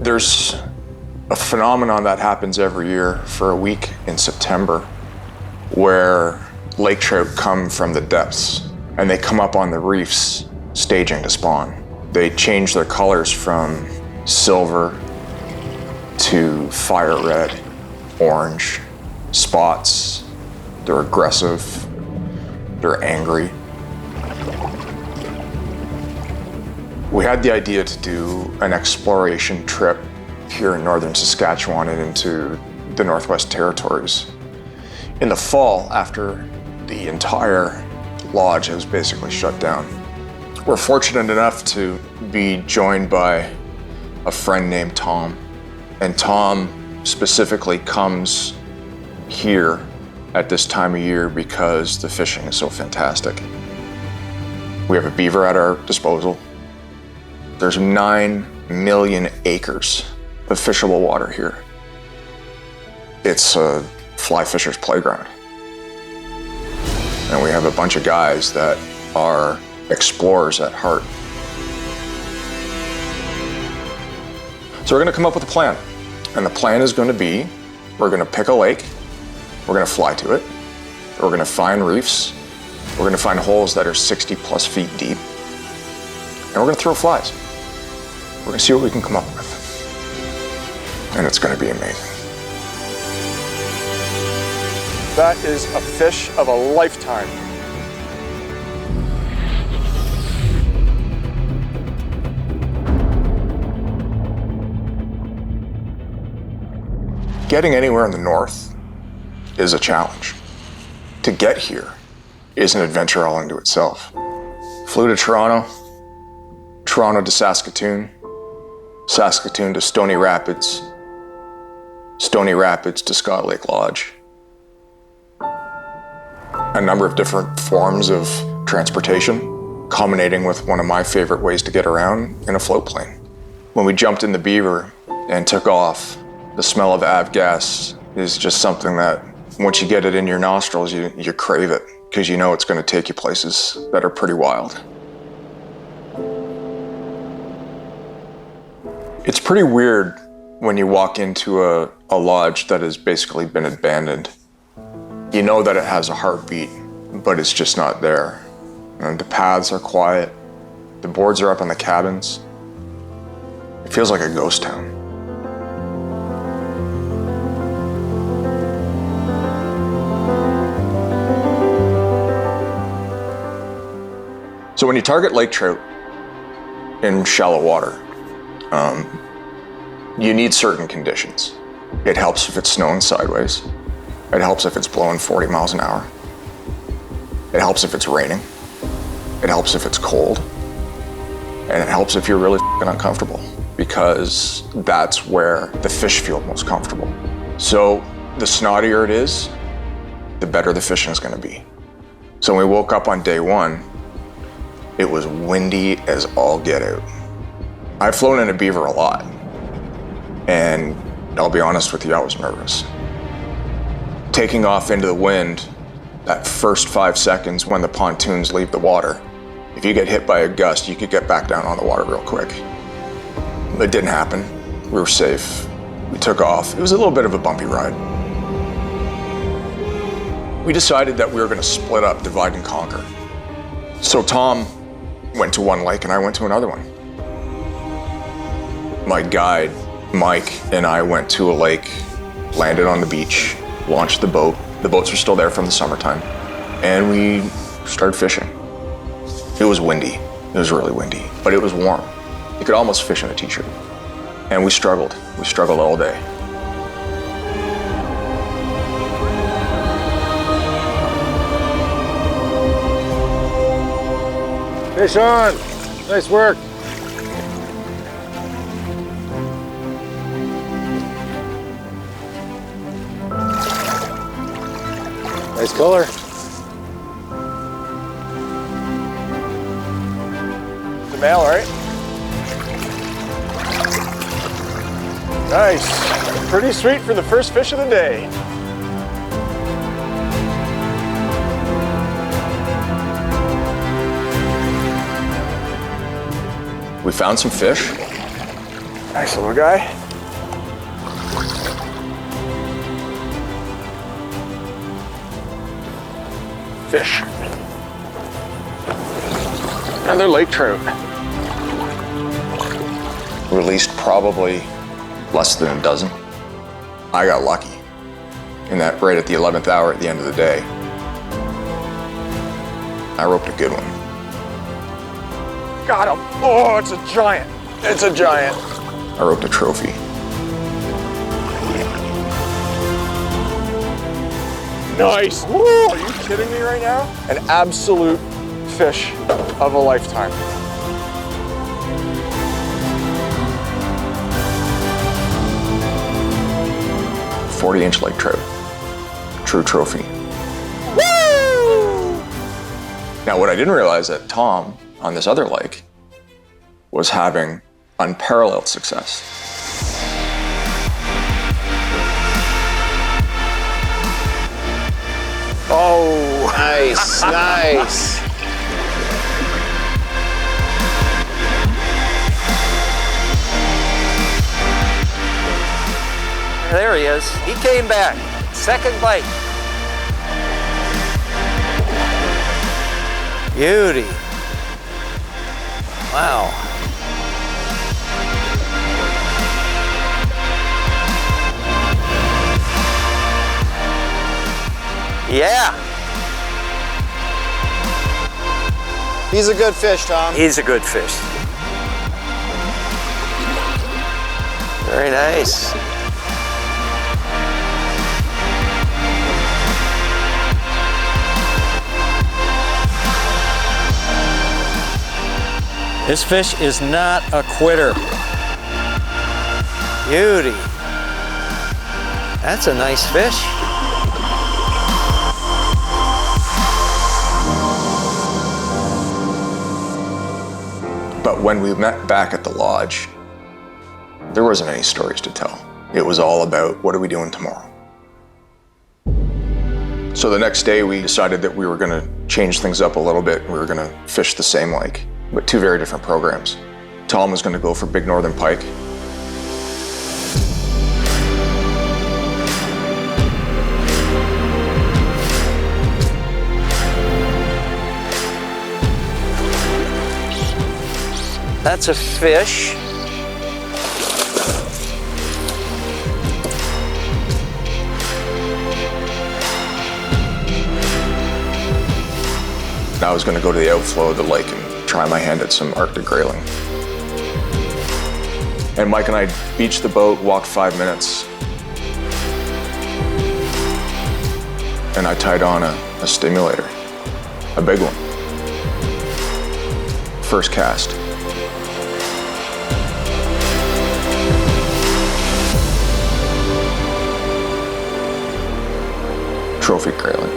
There's a phenomenon that happens every year for a week in September where lake trout come from the depths and they come up on the reefs staging to spawn. They change their colors from silver to fire red, orange, spots. They're aggressive, they're angry. We had the idea to do an exploration trip here in northern Saskatchewan and into the Northwest Territories. In the fall, after the entire lodge was basically shut down, we're fortunate enough to be joined by a friend named Tom. And Tom specifically comes here at this time of year because the fishing is so fantastic. We have a beaver at our disposal. There's 9 million acres of fishable water here. It's a fly fisher's playground. And we have a bunch of guys that are explorers at heart. So we're gonna come up with a plan. And the plan is gonna be, we're gonna pick a lake, we're gonna fly to it, we're gonna find reefs, we're gonna find holes that are 60 plus feet deep, and we're gonna throw flies. We're gonna see what we can come up with. And it's gonna be amazing. That is a fish of a lifetime. Getting anywhere in the north is a challenge. To get here is an adventure all unto itself. Flew to Toronto, Toronto to Saskatoon, Saskatoon to Stony Rapids, Stony Rapids to Scott Lake Lodge. A number of different forms of transportation, culminating with one of my favorite ways to get around in a float plane. When we jumped in the Beaver and took off, the smell of avgas is just something that once you get it in your nostrils, you crave it because you know it's going to take you places that are pretty wild. It's pretty weird when you walk into a lodge that has basically been abandoned. You know that it has a heartbeat, but it's just not there. And the paths are quiet. The boards are up on the cabins. It feels like a ghost town. So when you target lake trout in shallow water, you need certain conditions. It helps if it's snowing sideways. It helps if it's blowing 40 miles an hour. It helps if it's raining. It helps if it's cold. And it helps if you're really f***ing uncomfortable, because that's where the fish feel most comfortable. So the snottier it is, the better the fishing is gonna be. So when we woke up on day one, it was windy as all get out. I've flown in a beaver a lot, and I'll be honest with you, I was nervous. Taking off into the wind, that first 5 seconds when the pontoons leave the water, if you get hit by a gust, you could get back down on the water real quick. It didn't happen. We were safe. We took off. It was a little bit of a bumpy ride. We decided that we were gonna split up, divide and conquer. So Tom went to one lake and I went to another one. My guide, Mike, and I went to a lake, landed on the beach, launched the boat. The boats were still there from the summertime, and we started fishing. It was windy. It was really windy, but it was warm. You could almost fish in a t-shirt. And we struggled. We struggled all day. Fish on! Nice work! Nice color. The male, right? Nice. Pretty sweet for the first fish of the day. We found some fish, Nice little guy. Fish. Another lake trout. Released probably less than a dozen. I got lucky in that right at the 11th hour at the end of the day, I roped a good one. Got him. Oh, it's a giant. It's a giant. I roped a trophy. Nice. Woo, are you kidding me right now? An absolute fish of a lifetime. A 40-inch lake trout. True trophy. Woo! Now, what I didn't realize that Tom on this other lake was having unparalleled success. Oh, Nice, nice. There he is. He came back. Second bite. Beauty. Wow. Yeah. He's a good fish, Tom. He's a good fish. Very nice. This fish is not a quitter. Beauty. That's a nice fish. But when we met back at the lodge, there wasn't any stories to tell. It was all about, what are we doing tomorrow? So the next day we decided that we were gonna change things up a little bit. We were gonna fish the same lake, but two very different programs. Tom was gonna go for big northern pike. That's a fish. I was gonna go to the outflow of the lake and try my hand at some Arctic grayling. And Mike and I beached the boat, walked 5 minutes, and I tied on a stimulator, a big one. First cast. Trophy grayling.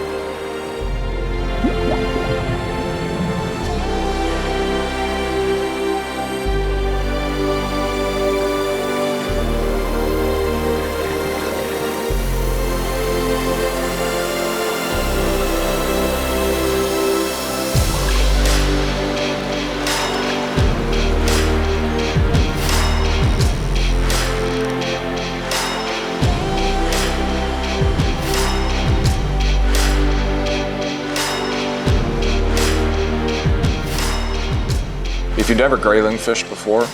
If you've never grayling fished before,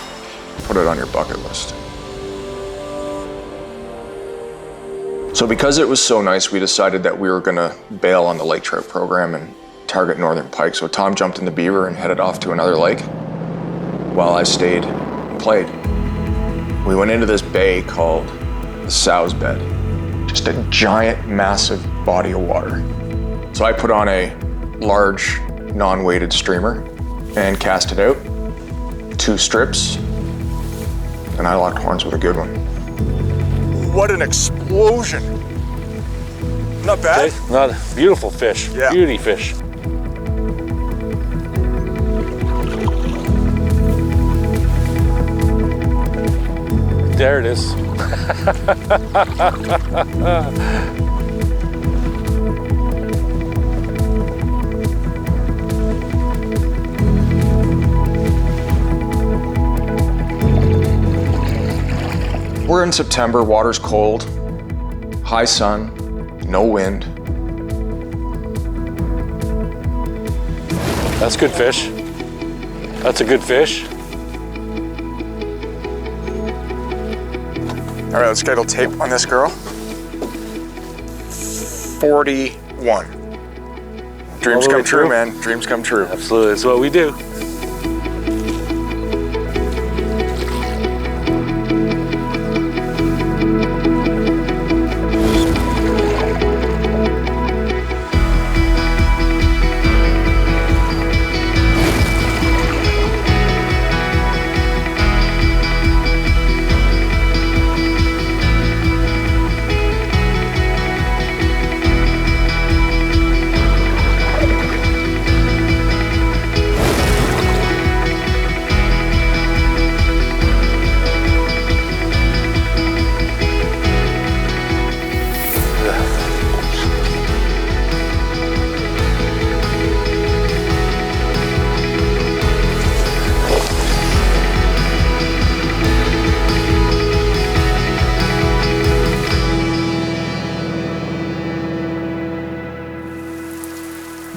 put it on your bucket list. So because it was so nice, we decided that we were gonna bail on the lake trout program and target northern pike. So Tom jumped in the beaver and headed off to another lake while I stayed and played. We went into this bay called the Sow's Bed, just a giant, massive body of water. So I put on a large, non-weighted streamer and cast it out. 2 strips, and I locked horns with a good one. what an explosion. Not bad. Not a beautiful fish. Yeah. Beauty fish. There it is. We're in September, water's cold, high sun, no wind. That's good fish. That's a good fish. All right, let's get a little tape on this girl. 41. Dreams All the come way true, through? man. Dreams come true. Absolutely, that's what we do.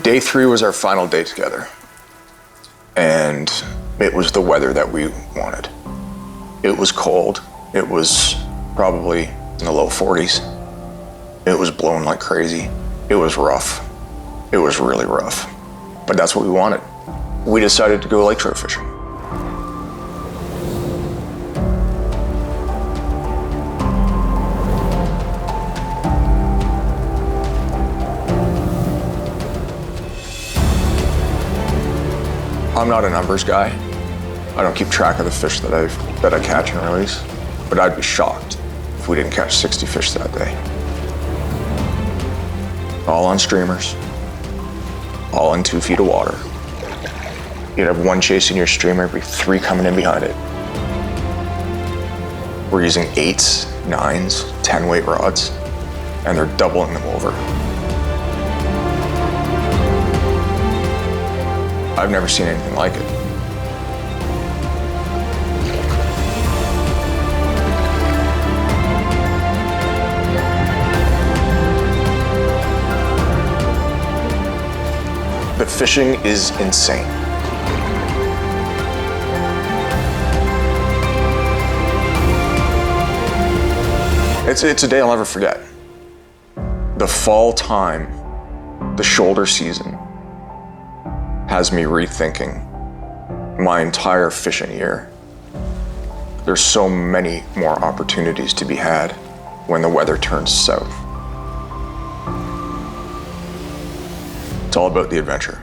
Day 3 was our final day together, and it was the weather that we wanted. It was cold. It was probably in the low 40s. It was blowing like crazy. It was rough. It was really rough, but that's what we wanted. We decided to go lake trout fishing. I'm not a numbers guy. I don't keep track of the fish that I catch and release, but I'd be shocked if we didn't catch 60 fish that day. All on streamers, all in 2 feet of water. You'd have one chasing your streamer, be 3 coming in behind it. We're using 8s, 9s, 10 weight rods, and they're doubling them over. I've never seen anything like it. The fishing is insane. It's a day I'll never forget. The fall time, the shoulder season, has me rethinking my entire fishing year. There's so many more opportunities to be had when the weather turns south. It's all about the adventure.